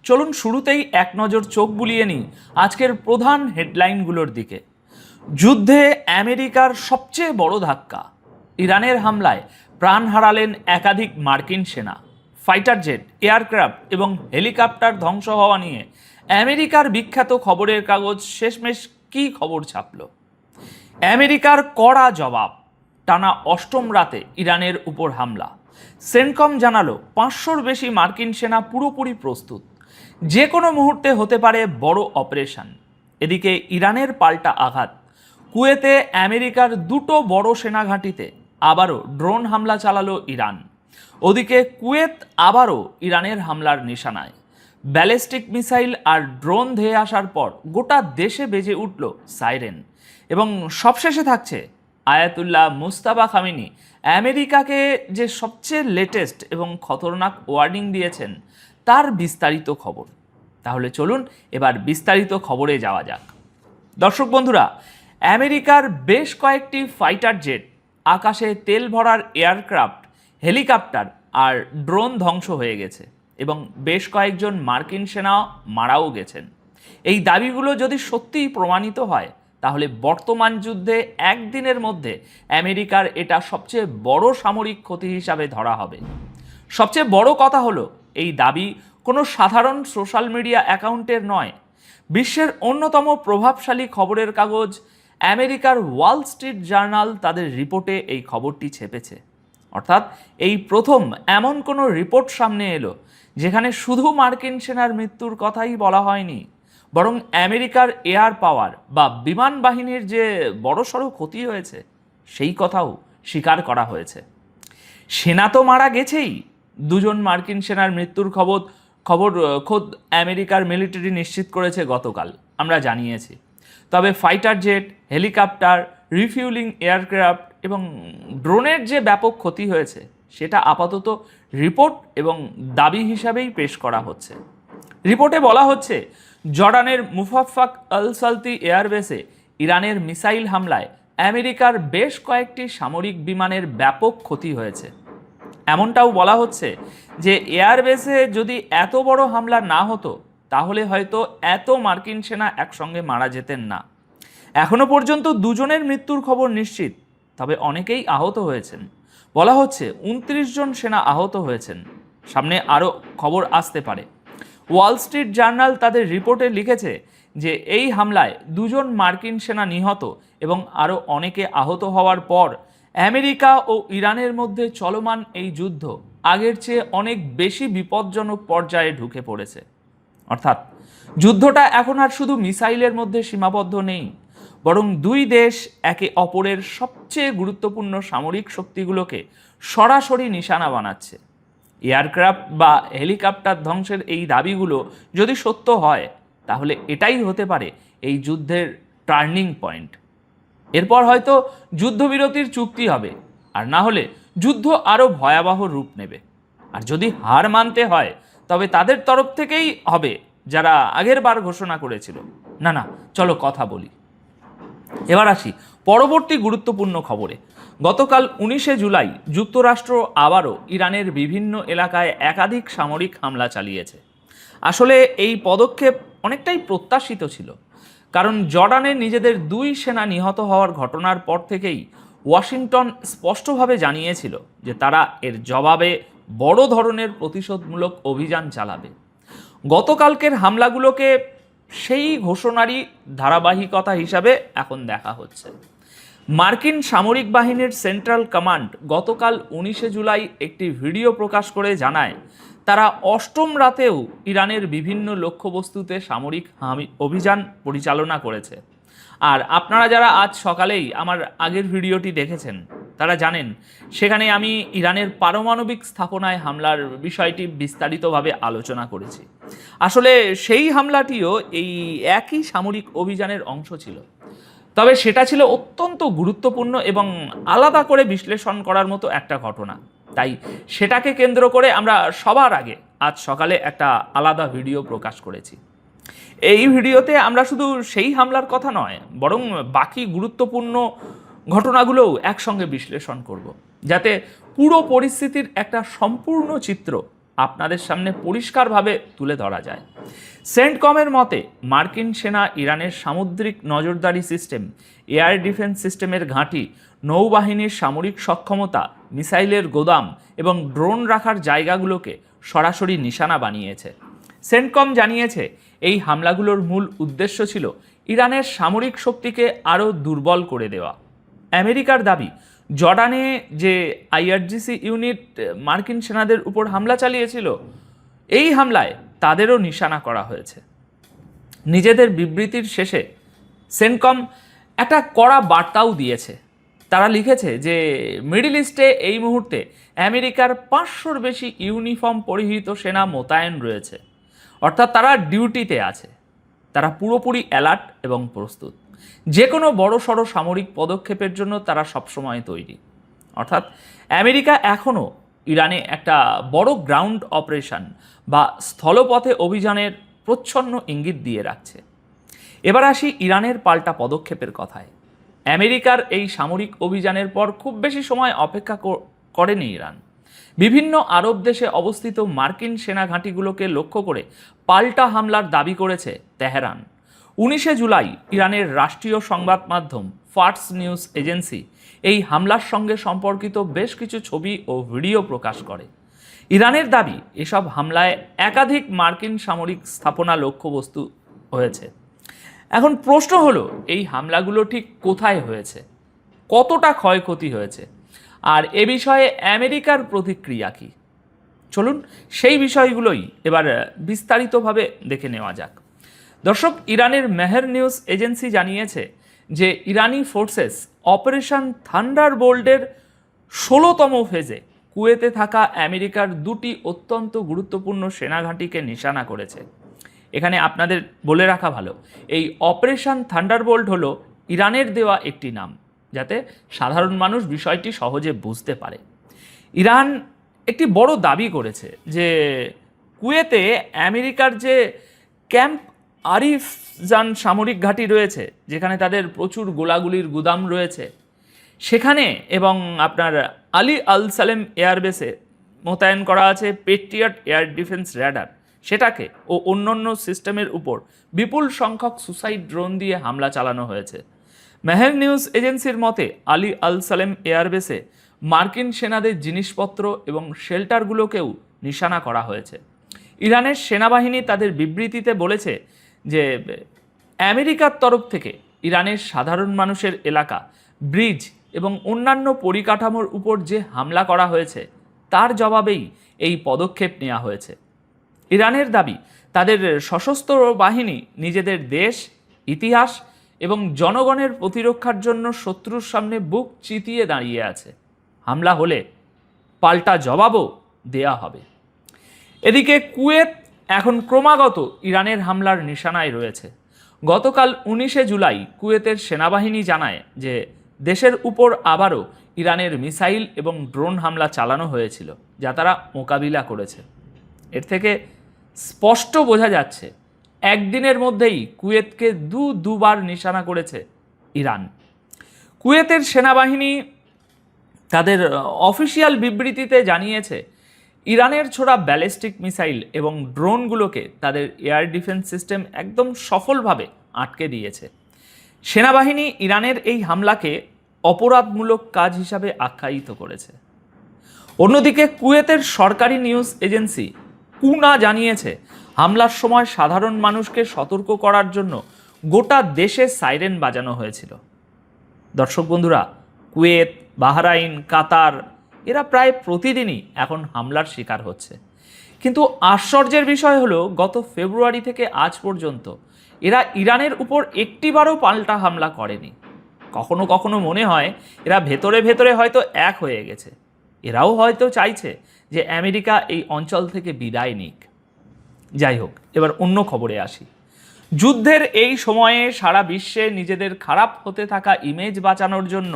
চলুন শুরুতেই এক নজর চোখ বুলিয়ে নিই আজকের প্রধান হেডলাইনগুলোর দিকে। যুদ্ধে আমেরিকার সবচেয়ে বড় ধাক্কা, ইরানের হামলায় প্রাণ হারালেন একাধিক মার্কিন সেনা, ফাইটার জেট, এয়ারক্রাফট এবং হেলিকপ্টার ধ্বংস হওয়া নিয়ে আমেরিকার বিখ্যাত খবরের কাগজ শেষমেশ কী খবর ছাপল। আমেরিকার কড়া জবাব, টানা অষ্টম রাতে ইরানের উপর হামলা। সেন্টকম জানালো 500-র বেশি মার্কিন সেনা পুরোপুরি প্রস্তুত, যে কোনো মুহূর্তে হতে পারে বড় অপারেশন। এদিকে ইরানের পাল্টা আঘাত, কুয়েতে আমেরিকার দুটো বড় সেনা ঘাঁটিতে আবারও ড্রোন হামলা চালালো ইরান। ওদিকে কুয়েত আবারও ইরানের হামলার নিশানায়। ব্যালিস্টিক মিসাইল আর ড্রোন ধেয়ে আসার পর গোটা দেশে বেজে উঠল সাইরেন। এবং সবশেষে থাকছে আয়াতুল্লাহ মুস্তাফা খামেনি আমেরিকাকে যে সবচেয়ে লেটেস্ট এবং খতরনাক ওয়ার্নিং দিয়েছেন তার বিস্তারিত খবর। তাহলে চলুন এবার বিস্তারিত খবরে যাওয়া যাক। দর্শক বন্ধুরা, আমেরিকার বেশ কয়েকটি ফাইটার জেট, আকাশে তেল ভরার এয়ারক্রাফট, হেলিকপ্টার আর ড্রোন ধ্বংস হয়ে গেছে এবং বেশ কয়েকজন মার্কিন সেনা মারাও গেছেন। এই দাবিগুলো যদি সত্যিই প্রমাণিত হয় তাহলে বর্তমান যুদ্ধে একদিনের মধ্যে আমেরিকার এটা সবচেয়ে বড় সামরিক ক্ষতি হিসাবে ধরা হবে। সবচেয়ে বড় কথা হলো, এই দাবি কোনো সাধারণ সোশ্যাল মিডিয়া অ্যাকাউন্টের নয়। বিশ্বের অন্যতম প্রভাবশালী খবরের কাগজ আমেরিকার ওয়াল স্ট্রিট জার্নাল তাদের রিপোর্টে এই খবরটি ছেপেছে। অর্থাৎ এই প্রথম এমন কোনো রিপোর্ট সামনে এলো যেখানে শুধু মার্কিন সেনার মৃত্যুর কথাই বলা হয়নি, বরং আমেরিকার এয়ার পাওয়ার বা বিমান বাহিনীর যে বড়সড় ক্ষতি হয়েছে সেই কথাও স্বীকার করা হয়েছে। সেনা তো মারা গেছেই, দুজন মার্কিন সেনার মৃত্যুর খবর খোদ আমেরিকার মিলিটারি নিশ্চিত করেছে গতকাল, আমরা জানিয়েছি। তবে fighter jet, helicopter, refuelling aircraft এবং ড্রোনের যে ব্যাপক ক্ষতি হয়েছে সেটা আপাতত রিপোর্ট এবং দাবি হিসাবেই পেশ করা হচ্ছে। রিপোর্টে বলা হচ্ছে, জর্ডানের মুফাফফাক আল সালতি এয়ারবেসে ইরানের মিসাইল হামলায় আমেরিকার বেশ কয়েকটি সামরিক বিমানের ব্যাপক ক্ষতি হয়েছে। এমনটাও বলা হচ্ছে যে এয়ারবেসে যদি এত বড় হামলা না হতো তাহলে হয়তো এত মার্কিন সেনা একসঙ্গে মারা যেতেন না। এখনো পর্যন্ত দুজনের মৃত্যুর খবর নিশ্চিত, তবে অনেকেই আহত হয়েছেন। বলা হচ্ছে 29 জন সেনা আহত হয়েছেন, সামনে আরও খবর আসতে পারে। ওয়াল স্ট্রিট জার্নাল তাদের রিপোর্টে লিখেছে যে এই হামলায় 2 জন মার্কিন সেনা নিহত এবং আরও অনেকে আহত হওয়ার পর আমেরিকা ও ইরানের মধ্যে চলমান এই যুদ্ধ আগের চেয়ে অনেক বেশি বিপজ্জনক পর্যায়ে ঢুকে পড়েছে। অর্থাৎ যুদ্ধটা এখন আর শুধু মিসাইলের মধ্যে সীমাবদ্ধ নেই, বরং দুই দেশ একে অপরের সবচেয়ে গুরুত্বপূর্ণ সামরিক শক্তিগুলোকে সরাসরি নিশানা বানাচ্ছে। এয়ারক্রাফট বা হেলিকপ্টার ধ্বংসের এই দাবিগুলো যদি সত্য হয় তাহলে এটাই হতে পারে এই যুদ্ধের টার্নিং পয়েন্ট। এরপর হয়তো যুদ্ধবিরতির চুক্তি হবে, আর না হলে যুদ্ধ আরও ভয়াবহ রূপ নেবে। আর যদি হার মানতে হয় তবে তাদের তরফ থেকেই হবে, যারা আগের বার ঘোষণা করেছিল। না, চলো কথা বলি। এবার আসি পরবর্তী গুরুত্বপূর্ণ খবরে। গতকাল 19শে জুলাই যুক্তরাষ্ট্র আবারও ইরানের বিভিন্ন এলাকায় একাধিক সামরিক হামলা চালিয়েছে। আসলে এই পদক্ষেপ অনেকটাই প্রত্যাশিত ছিল, কারণ জর্ডানে নিজেদের 2 সেনা নিহত হওয়ার ঘটনার পর থেকেই ওয়াশিংটন স্পষ্টভাবে জানিয়েছিল যে তারা এর জবাবে বড় ধরনের প্রতিশোধমূলক অভিযান চালাবে। গতকালকের হামলাগুলোকে সেই ঘোষণারই ধারাবাহিকতা হিসাবে এখন দেখা হচ্ছে। মার্কিন সামরিক বাহিনীর সেন্ট্রাল কমান্ড গতকাল 19শে জুলাই একটি ভিডিও প্রকাশ করে জানায় তারা অষ্টম রাতেও ইরানের বিভিন্ন লক্ষ্যবস্তুতে সামরিক অভিযান পরিচালনা করেছে। আর আপনারা যারা আজ সকালেই আমার আগের ভিডিওটি দেখেছেন তারা জানেন সেখানে আমি ইরানের পারমাণবিক স্থাপনায় হামলার বিষয়টি বিস্তারিতভাবে আলোচনা করেছি। আসলে সেই হামলাটিও এই একই সামরিক অভিযানের অংশ ছিল, তবে সেটা ছিল অত্যন্ত গুরুত্বপূর্ণ এবং আলাদা করে বিশ্লেষণ করার মতো একটা ঘটনা। তাই সেটাকে কেন্দ্র করে আমরা সবার আগে আজ সকালে একটা আলাদা ভিডিও প্রকাশ করেছি। এই ভিডিওতে আমরা শুধু সেই হামলার কথা নয়, বরং বাকি গুরুত্বপূর্ণ ঘটনাগুলোও একসঙ্গে বিশ্লেষণ করব, যাতে পুরো পরিস্থিতির একটা সম্পূর্ণ চিত্র আপনাদের সামনে পরিষ্কারভাবে তুলে ধরা যায়। সেন্টকমের মতে মার্কিন সেনা ইরানের সামুদ্রিক নজরদারি সিস্টেম, এয়ার ডিফেন্স সিস্টেমের ঘাঁটি, নৌবাহিনীর সামরিক সক্ষমতা, মিসাইলের গোদাম এবং ড্রোন রাখার জায়গাগুলোকে সরাসরি নিশানা বানিয়েছে। সেন্টকম জানিয়েছে এই হামলাগুলোর মূল উদ্দেশ্য ছিল ইরানের সামরিক শক্তিকে আরও দুর্বল করে দেওয়া। আমেরিকার দাবি, জর্ডানে যে আইআরজিসি ইউনিট মার্কিন সেনাদের উপর হামলা চালিয়েছিল, এই হামলায় তাদেরও নিশানা করা হয়েছে। নিজেদের বিবৃতির শেষে সেন্টকম একটা কড়া বার্তাও দিয়েছে। তারা লিখেছে যে মিডল ইস্টে এই মুহূর্তে আমেরিকার 500-র বেশি ইউনিফর্ম পরিহিত সেনা মোতায়েন রয়েছে, অর্থাৎ তারা ডিউটিতে আছে। তারা পুরোপুরি অ্যালার্ট এবং প্রস্তুত। যে কোনো বড়সড় সামরিক পদক্ষেপের জন্য তারা সবসময় তৈরি। অর্থাৎ আমেরিকা এখনও ইরানে একটা বড় গ্রাউন্ড অপারেশন বা স্থলপথে অভিযানের প্রচ্ছন্ন ইঙ্গিত দিয়ে রাখছে। এবার আসি ইরানের পাল্টা পদক্ষেপের কথায়। আমেরিকার এই সামরিক অভিযানের পর খুব বেশি সময় অপেক্ষা করেনি ইরান। বিভিন্ন আরব দেশে অবস্থিত মার্কিন সেনা ঘাঁটিগুলোকে লক্ষ্য করে পাল্টা হামলার দাবি করেছে তেহরান। 19শে জুলাই ইরানের রাষ্ট্রীয় সংবাদ মাধ্যম ফার্স নিউজ এজেন্সি এই হামলার সঙ্গে সম্পর্কিত বেশ কিছু ছবি ও ভিডিও প্রকাশ করে। ইরানের দাবি, এসব হামলায় একাধিক মার্কিন সামরিক স্থাপনা লক্ষ্যবস্তু হয়েছে। এখন প্রশ্ন হলো, এই হামলাগুলো ঠিক কোথায় হয়েছে, কতটা ক্ষয়ক্ষতি হয়েছে, আর এ বিষয়ে আমেরিকার প্রতিক্রিয়া কী? চলুন সেই বিষয়গুলোই এবার বিস্তারিতভাবে দেখে নেওয়া যাক। দর্শক, ইরানের মেহের নিউজ এজেন্সি জানিয়েছে যে ইরানি ফোর্সেস অপারেশন থান্ডারবোল্টের 16তম ফেজে কুয়েতে থাকা আমেরিকার 2টি অত্যন্ত গুরুত্বপূর্ণ সেনাঘাঁটিকে নিশানা করেছে। এখানে আপনাদের বলে রাখা ভালো, এই অপারেশন থান্ডারবোল্ট হলো ইরানের দেওয়া একটি নাম, যাতে সাধারণ মানুষ বিষয়টি সহজে বুঝতে পারে। ইরান একটি বড় দাবি করেছে যে কুয়েতে আমেরিকার যে ক্যাম্প আরিফজান সামরিক ঘাঁটি রয়েছে, যেখানে তাদের প্রচুর গোলাগুলির গুদাম রয়েছে, সেখানে এবং আপনার আলী আল সালেম এয়ারবেসে মোতায়েন করা আছে পেট্রিয়ট এয়ার ডিফেন্স র্যাডার, সেটাকে ও অন্যান্য সিস্টেমের উপর বিপুল সংখ্যক সুসাইড ড্রোন দিয়ে হামলা চালানো হয়েছে। মেহের নিউজ এজেন্সির মতে আলী আল সালেম এয়ারবেসে মার্কিন সেনাদের জিনিসপত্র এবং শেল্টারগুলোকেও নিশানা করা হয়েছে। ইরানের সেনাবাহিনী তাদের বিবৃতিতে বলেছে যে আমেরিকার তরফ থেকে ইরানের সাধারণ মানুষের এলাকা, ব্রিজ এবং অন্যান্য পরিকাঠামোর উপর যে হামলা করা হয়েছে তার জবাবেই এই পদক্ষেপ নেওয়া হয়েছে। ইরানের দাবি, তাদের সশস্ত্র বাহিনী নিজেদের দেশ, ইতিহাস এবং জনগণের প্রতিরক্ষার জন্য শত্রুর সামনে বুক চিতিয়ে দাঁড়িয়ে আছে। হামলা হলে পাল্টা জবাবও দেয়া হবে। এদিকে কুয়েত এখন ক্রমাগত ইরানের হামলার নিশানায় রয়েছে। গতকাল 19শে জুলাই কুয়েতের সেনাবাহিনী জানায় যে দেশের উপর আবারও ইরানের মিসাইল এবং ড্রোন হামলা চালানো হয়েছিল, যা তারা মোকাবিলা করেছে। এর থেকে স্পষ্ট বোঝা যাচ্ছে একদিনের মধ্যেই কুয়েতকে দুবার নিশানা করেছে ইরান। কুয়েতের সেনাবাহিনী তাদের অফিসিয়াল বিবৃতিতে জানিয়েছে ইরানের ছোড়া ব্যালিস্টিক মিসাইল এবং ড্রোনগুলোকে তাদের এয়ার ডিফেন্স সিস্টেম একদম সফলভাবে আটকে দিয়েছে। সেনাবাহিনী ইরানের এই হামলাকে অপরাধমূলক কাজ হিসাবে আখ্যায়িত করেছে। অন্যদিকে কুয়েতের সরকারি নিউজ এজেন্সি কুনা জানিয়েছে হামলার সময় সাধারণ মানুষকে সতর্ক করার জন্য গোটা দেশে সাইরেন বাজানো হয়েছিল। দর্শক বন্ধুরা, কুয়েত, বাহরাইন, কাতার এরা প্রায় প্রতিদিনই এখন হামলার শিকার হচ্ছে। কিন্তু আশ্চর্যের বিষয় হলো, গত ফেব্রুয়ারি থেকে আজ পর্যন্ত এরা ইরানের উপর একটিবারও পাল্টা হামলা করেনি। কখনো কখনো মনে হয় এরা ভেতরে ভেতরে হয়তো এক হয়ে গেছে। এরাও হয়তো চাইছে যে আমেরিকা এই অঞ্চল থেকে বিদায় নিক। যাই হোক, এবার অন্য খবরে আসি। যুদ্ধের এই সময়ে সারা বিশ্বে নিজেদের খারাপ হতে থাকা ইমেজ বাঁচানোর জন্য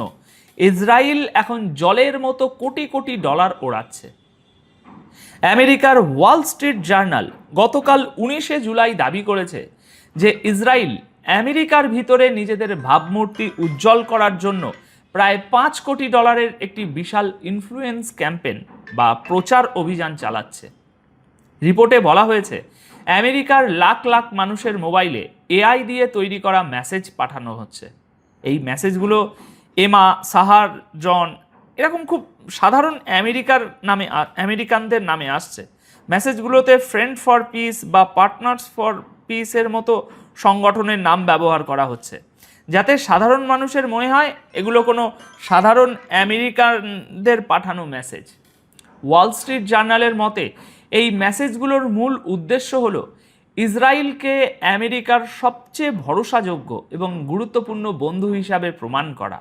ইসরায়েল এখন জলের মতো কোটি কোটি ডলার ওড়াচ্ছে। আমেরিকার ওয়াল স্ট্রিট জার্নাল গতকাল 19শে জুলাই দাবি করেছে যে ইসরায়েল আমেরিকার ভিতরে নিজেদের ভাবমূর্তি উজ্জ্বল করার জন্য প্রায় $5 কোটি একটি বিশাল ইনফ্লুয়েন্স ক্যাম্পেন বা প্রচার অভিযান চালাচ্ছে। রিপোর্টে বলা হয়েছে আমেরিকার লাখ লাখ মানুষের মোবাইলে এআই দিয়ে তৈরি করা মেসেজ পাঠানো হচ্ছে। এই মেসেজগুলো এমা, সাহার, জন এরকম খুব সাধারণ আমেরিকানদের নামে আসছে। মেসেজগুলোতে ফ্রেন্ড ফর পিস বা পার্টনার্স ফর পিসের মতো সংগঠনের নাম ব্যবহার করা হচ্ছে, যাতে সাধারণ মানুষের মনে হয় এগুলো কোনো সাধারণ আমেরিকানদের পাঠানো মেসেজ। ওয়াল স্ট্রিট জার্নালের মতে এই মেসেজগুলোর মূল উদ্দেশ্য হলো ইসরায়েলকে আমেরিকার সবচেয়ে ভরসাযোগ্য এবং গুরুত্বপূর্ণ বন্ধু হিসাবে প্রমাণ করা,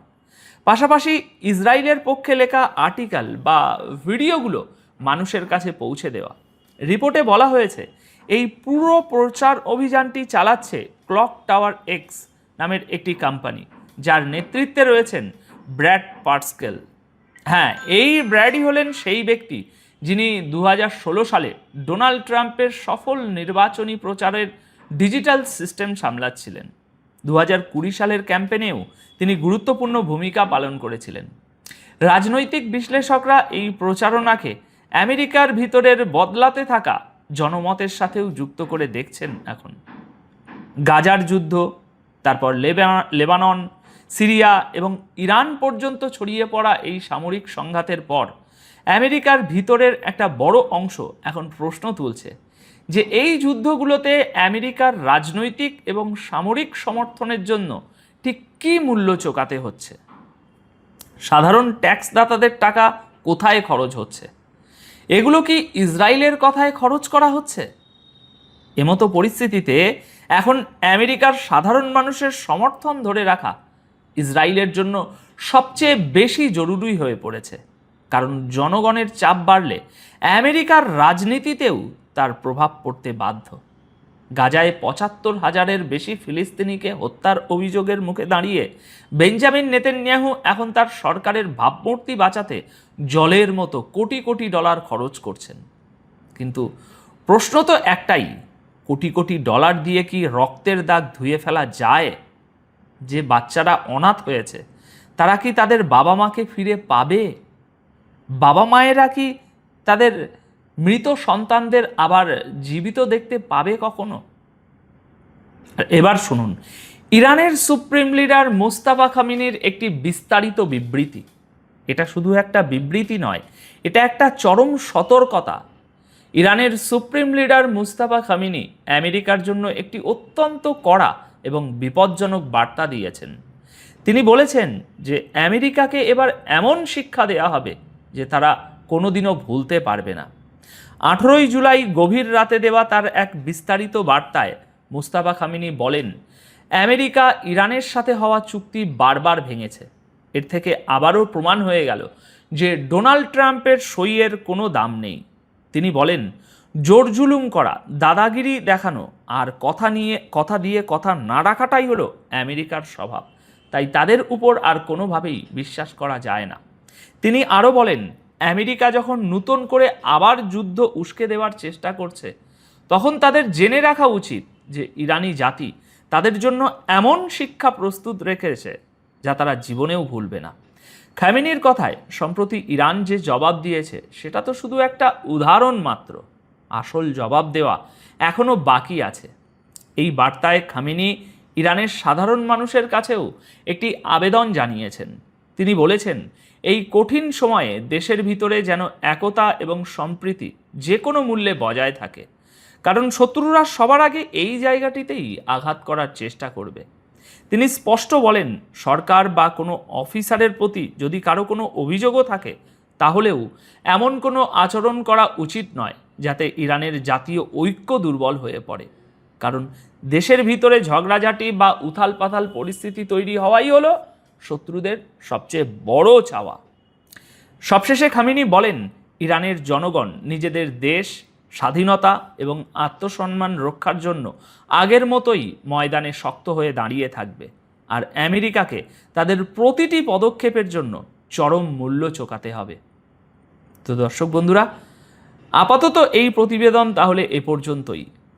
পাশাপাশি ইসরায়েলের পক্ষে লেখা আর্টিকেল বা ভিডিওগুলো মানুষের কাছে পৌঁছে দেওয়া। রিপোর্টে বলা হয়েছে এই পুরো প্রচার অভিযানটি চালাচ্ছে ক্লক টাওয়ার এক্স নামের একটি কোম্পানি, যার নেতৃত্বে রয়েছেন ব্র্যাড পার্সকেল। হ্যাঁ, এই ব্র্যাডই হলেন সেই ব্যক্তি যিনি 2016 সালে ডোনাল্ড ট্রাম্পের সফল নির্বাচনী প্রচারের ডিজিটাল সিস্টেম সামলাচ্ছিলেন। 2020 সালের ক্যাম্পেনেও তিনি গুরুত্বপূর্ণ ভূমিকা পালন করেছিলেন। রাজনৈতিক বিশ্লেষকরা এই প্রচারণাকে আমেরিকার ভিতরের বদলাতে থাকা জনমতের সাথেও যুক্ত করে দেখছেন এখন। গাজার যুদ্ধ, তারপর লেবানন, সিরিয়া এবং ইরান পর্যন্ত ছড়িয়ে পড়া এই সামরিক সংঘাতের পর আমেরিকার ভিতরের একটা বড় অংশ এখন প্রশ্ন তুলছে যে এই যুদ্ধগুলোতে আমেরিকার রাজনৈতিক এবং সামরিক সমর্থনের জন্য ঠিক কী মূল্য চোকাতে হচ্ছে। সাধারণ ট্যাক্সদাতাদের টাকা কোথায় খরচ হচ্ছে? এগুলো কি ইসরায়েলের কথায় খরচ করা হচ্ছে? এমতো পরিস্থিতিতে এখন আমেরিকার সাধারণ মানুষের সমর্থন ধরে রাখা ইসরায়েলের জন্য সবচেয়ে বেশি জরুরি হয়ে পড়েছে, কারণ জনগণের চাপ বাড়লে আমেরিকার রাজনীতিতেও তার প্রভাব পড়তে বাধ্য। গাজায় 75,000-এর বেশি ফিলিস্তিনিকে হত্যার অভিযোগের মুখে দাঁড়িয়ে বেঞ্জামিন নেতানিয়াহু এখন তার সরকারের ভাবমূর্তি বাঁচাতে জলের মতো কোটি কোটি ডলার খরচ করছেন। কিন্তু প্রশ্ন তো একটাই, কোটি কোটি ডলার দিয়ে কি রক্তের দাগ ধুয়ে ফেলা যায়? যে বাচ্চারা অনাথ হয়েছে তারা কি তাদের বাবা মাকে ফিরে পাবে? বাবা মায়েরা কি তাদের মৃত সন্তানদের আবার জীবিত দেখতে পাবে কখনো? এবার শুনুন ইরানের সুপ্রিম লিডার মোস্তাফা খামেনির একটি বিস্তারিত বিবৃতি। এটা শুধু একটা বিবৃতি নয়, এটা একটা চরম সতর্কতা। ইরানের সুপ্রিম লিডার মোস্তাফা খামেনি আমেরিকার জন্য একটি অত্যন্ত কড়া এবং বিপজ্জনক বার্তা দিয়েছেন। তিনি বলেছেন যে আমেরিকাকে এবার এমন শিক্ষা দেওয়া হবে যে তারা কোনোদিনও ভুলতে পারবে না। 18 জুলাই গভীর রাতে দেওয়া তার এক বিস্তারিত বার্তায় মোস্তাফা খামেনি বলেন, আমেরিকা ইরানের সাথে হওয়া চুক্তি বারবার ভেঙেছে। এর থেকে আবারও প্রমাণ হয়ে গেল যে ডোনাল্ড ট্রাম্পের সইয়ের কোনো দাম নেই। তিনি বলেন, জোর জুলুম করা, দাদাগিরি দেখানো আর কথা দিয়ে কথা না রাখাটাই হলো আমেরিকার স্বভাব, তাই তাদের উপর আর কোনোভাবেই বিশ্বাস করা যায় না। তিনি আরও বলেন, আমেরিকা যখন নতুন করে আবার যুদ্ধ উস্কে দেওয়ার চেষ্টা করছে তখন তাদের জেনে রাখা উচিত যে ইরানি জাতি তাদের জন্য এমন শিক্ষা প্রস্তুত রেখেছে যা তারা জীবনেও ভুলবে না। খামেনির কথায় সম্প্রতি ইরান যে জবাব দিয়েছে সেটা তো শুধু একটা উদাহরণ মাত্র, আসল জবাব দেওয়া এখনও বাকি আছে। এই বার্তায় খামেনি ইরানের সাধারণ মানুষের কাছেও একটি আবেদন জানিয়েছেন। তিনি বলেছেন, এই কঠিন সময়ে দেশের ভিতরে যেন একতা এবং সম্প্রীতি যে কোনো মূল্যে বজায় থাকে, কারণ শত্রুরা সবার আগে এই জায়গাটিতেই আঘাত করার চেষ্টা করবে। তিনি স্পষ্ট বলেন, সরকার বা কোনো অফিসারের প্রতি যদি কারো কোনো অভিযোগও থাকে তাহলেও এমন কোনো আচরণ করা উচিত নয় যাতে ইরানের জাতীয় ঐক্য দুর্বল হয়ে পড়ে, কারণ দেশের ভিতরে ঝগড়াঝাটি বা উথাল পাথাল পরিস্থিতি তৈরি হওয়াই হলো শত্রুদের সবচেয়ে বড় চাওয়া। সবশেষে খামেনি বলেন, ইরানের জনগণ নিজেদের দেশ, স্বাধীনতা এবং আত্মসম্মান রক্ষার জন্য আগের মতোই ময়দানে শক্ত হয়ে দাঁড়িয়ে থাকবে, আর আমেরিকাকে তাদের প্রতিটি পদক্ষেপের জন্য চরম মূল্য চোকাতে হবে। তো দর্শক বন্ধুরা, আপাতত এই প্রতিবেদন তাহলে এ পর্যন্তই।